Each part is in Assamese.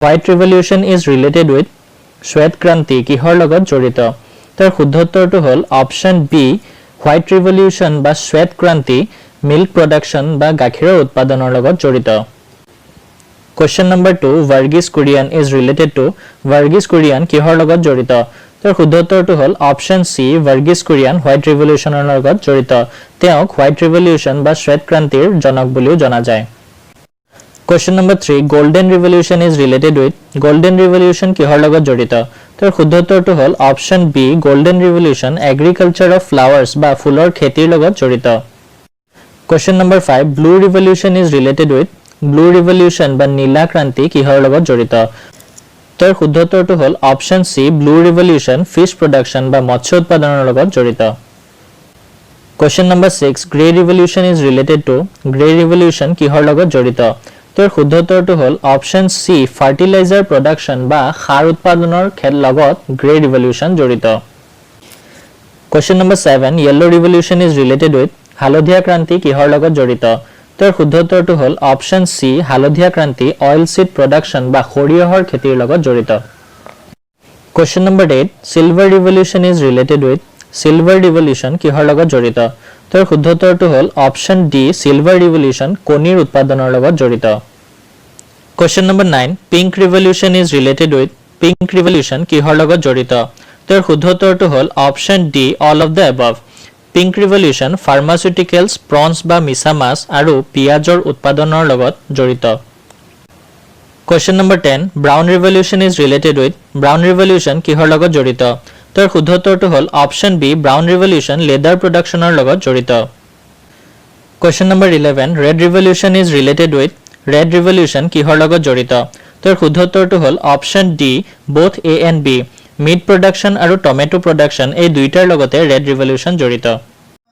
white revolution is related with শ্বেত ক্ৰান্তি কিহৰ লগত জড়িত তাৰ শুদ্ধ উত্তৰটো হ'ল অপশ্যন বি হোৱাইট ৰিভলিউশ্যন বা শ্বেত ক্ৰান্তি মিল্ক প্ৰডাকশ্যন বা গাখীৰৰ উৎপাদনৰ লগত জড়িত Question number 2 Varghese Kurian is related to Varghese Kurian কিহৰ লগত জড়িত তাৰ শুদ্ধ উত্তৰটো হ'ল অপশ্যন সি Varghese Kurian হোৱাইট ৰিভলিউশ্যনৰ লগত জড়িত তেওঁক হোৱাইট ৰিভলিউশ্যন বা শ্বেত ক্ৰান্তিৰ জনক বুলিও জনা যায় Question number 3 Golden Revolution is related with Golden Revolution কিহৰ লগত জড়িত তাৰ শুদ্ধ উত্তৰটো হ'ল option B Golden Revolution Agriculture of Flowers বা ফুলৰ খেতিৰ লগত জড়িত Question number 5 Blue Revolution is related with Blue Revolution বা নীলা ক্ৰান্তি কিহৰ লগত জড়িত তাৰ শুদ্ধ উত্তৰটো হ'ল অপশ্যন সি Blue Revolution Fish Production বা মৎস্য উৎপাদনৰ লগত জড়িত Question number 6 Grey Revolution is related to Grey Revolution কিহৰ লগত জড়িত তাৰ শুদ্ধ উত্তৰটো হ'ল অপশ্যন সি Fertilizer Production বা সাৰ উৎপাদনৰ লগত Grey Revolution জড়িত Question number 7 Yellow Revolution is related with হালধীয়া ক্ৰান্তি কিহৰ লগত জড়িত তাৰ শুদ্ধ উত্তৰটো হ'ল অপশ্যন সি হালধীয়া ক্ৰান্তি অইল সিড প্ৰডাকশ্যন বা সৰিয়হৰ খেতিৰ লগত জড়িত Question number 8 Silver Revolution is related with Silver Revolution কিহৰ লগত জড়িত তাৰ শুদ্ধ উত্তৰটো হ'ল অপশ্যন ডি Silver Revolution কণীৰ উৎপাদনৰ লগত জড়িত Question number 9 Pink Revolution is related with Pink Revolution কিহৰ লগত জড়িত তাৰ শুদ্ধ উত্তৰটো হ'ল option D All of the above Pink Revolution Pharmaceuticals, prawns বা মিছা মাছ আৰু পিয়াজৰ উৎপাদনৰ লগত জড়িত Question number 10 Brown Revolution is related with Brown Revolution কিহৰ লগত জড়িত তাৰ শুদ্ধ উত্তৰটো হ'ল option B Brown Revolution leather productionৰ লগত জড়িত Question number 11 Red Revolution is related with Red Revolution কিহৰ লগত জড়িত তাৰ শুদ্ধ উত্তৰটো হ'ল option D both A and B Meat production আৰু tomato production এই দুইটাৰ লগতে red revolution জড়িত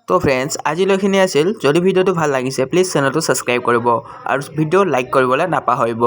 তো ফ্ৰেন্ডছ আজিলৈখিনি আছিল যদি ভিডিঅ'টো ভাল লাগিছে প্লিজ চেনেলটো সাবস্ক্ৰাইব কৰিব আৰু ভিডিঅ' লাইক কৰিবলৈ নাপাহৰিব